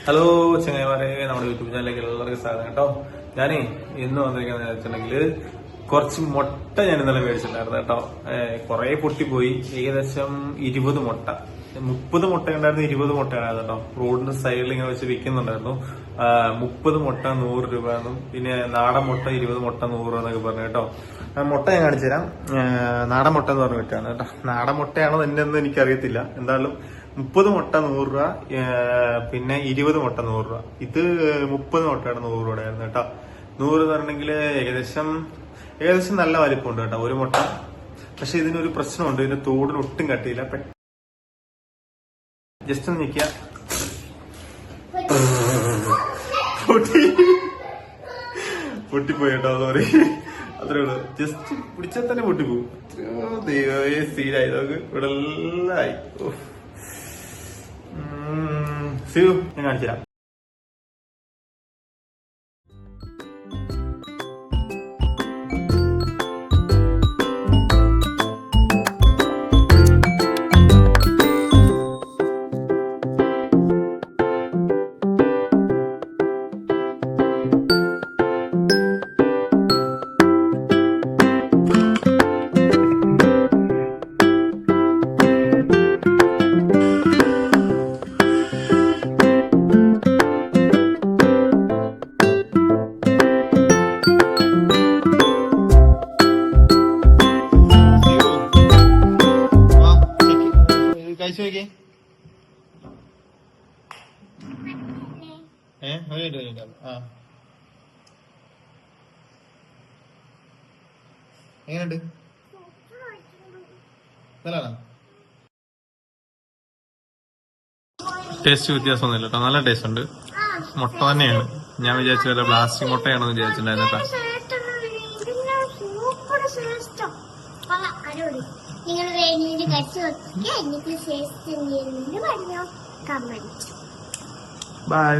Hello ചങ്ങായിമാരെ, നമ്മുടെ YouTube ചാനലിലേക്ക് എല്ലാവർക്കും സ്വാഗതം കേട്ടോ. ഞാനേ ഇന്ന് വന്നിരിക്കുന്നത് വെച്ചിട്ടുണ്ടെങ്കിൽ കുറച്ച് മുട്ട ഞാൻ ഇന്നലെ മേടിച്ചിട്ടുണ്ടായിരുന്നു കേട്ടോ. കുറെ പൊട്ടിപ്പോയി. ഏകദേശം 20 മുട്ട, 30 മുട്ട ഉണ്ടായിരുന്നു, 20 മുട്ടയാണ് കേട്ടോ. റോഡിന്റെ സൈഡിൽ ഇങ്ങനെ വെച്ച് വിൽക്കുന്നുണ്ടായിരുന്നു. 30 മുട്ട 100 രൂപ എന്നും പിന്നെ നാടൻ മുട്ട 20 മുട്ട 100 രൂപ എന്നൊക്കെ പറഞ്ഞു കേട്ടോ. മുട്ട ഞാൻ കാണിച്ചു തരാം. നാടൻ മുട്ട എന്ന് പറഞ്ഞ വിറ്റാണ് കേട്ടോ. നാടൻ മുട്ടയാണോ എന്നെന്ന് എനിക്കറിയത്തില്ല. എന്തായാലും 30 മുട്ട 100 രൂപ, പിന്നെ 20 മുട്ട 100 രൂപ. ഇത് 30 മുട്ടയാണ് 100 രൂപയുടെ ആയിരുന്നു കേട്ടോ. 100 എന്ന് പറഞ്ഞെങ്കിൽ ഏകദേശം നല്ല വലിപ്പമുണ്ട് കേട്ടോ ഒരു മുട്ട. പക്ഷെ ഇതിനൊരു പ്രശ്നമുണ്ട്, ഇതിന്റെ തോടിന് ഒട്ടും കട്ടിയില്ല. ജസ്റ്റ് ഒന്ന് നിൽക്കുക, പൊട്ടിപ്പോയി കേട്ടോ. സോറി, അത്രേ ഉള്ളൂ. ജസ്റ്റ് പിടിച്ചാൽ തന്നെ പൊട്ടിപ്പോകും. ദൈവമേ, സീനായി. നമുക്ക് ഇവിടെ എല്ലാം ആയി. സിയു, ഞാൻ കാണിച്ചു തരാം. കഴിച്ചു നോക്കിയേ. എങ്ങനെയുണ്ട്? നല്ലതാണോ? ടേസ്റ്റ് വ്യത്യാസമൊന്നുമില്ല കേട്ടോ, നല്ല ടേസ്റ്റ് ഉണ്ട്. മുട്ട തന്നെയാണ്. ഞാൻ വിചാരിച്ച പോലെ പ്ലാസ്റ്റിക് മുട്ടയാണെന്ന് വിചാരിച്ചിട്ടുണ്ടായിരുന്നു കേട്ടോ. നിങ്ങൾ വേണമെങ്കിൽ കഴിച്ചു നോക്കിയാൽ എനിക്ക് ശേഷം പറഞ്ഞോ കമന്റ്. ബൈ.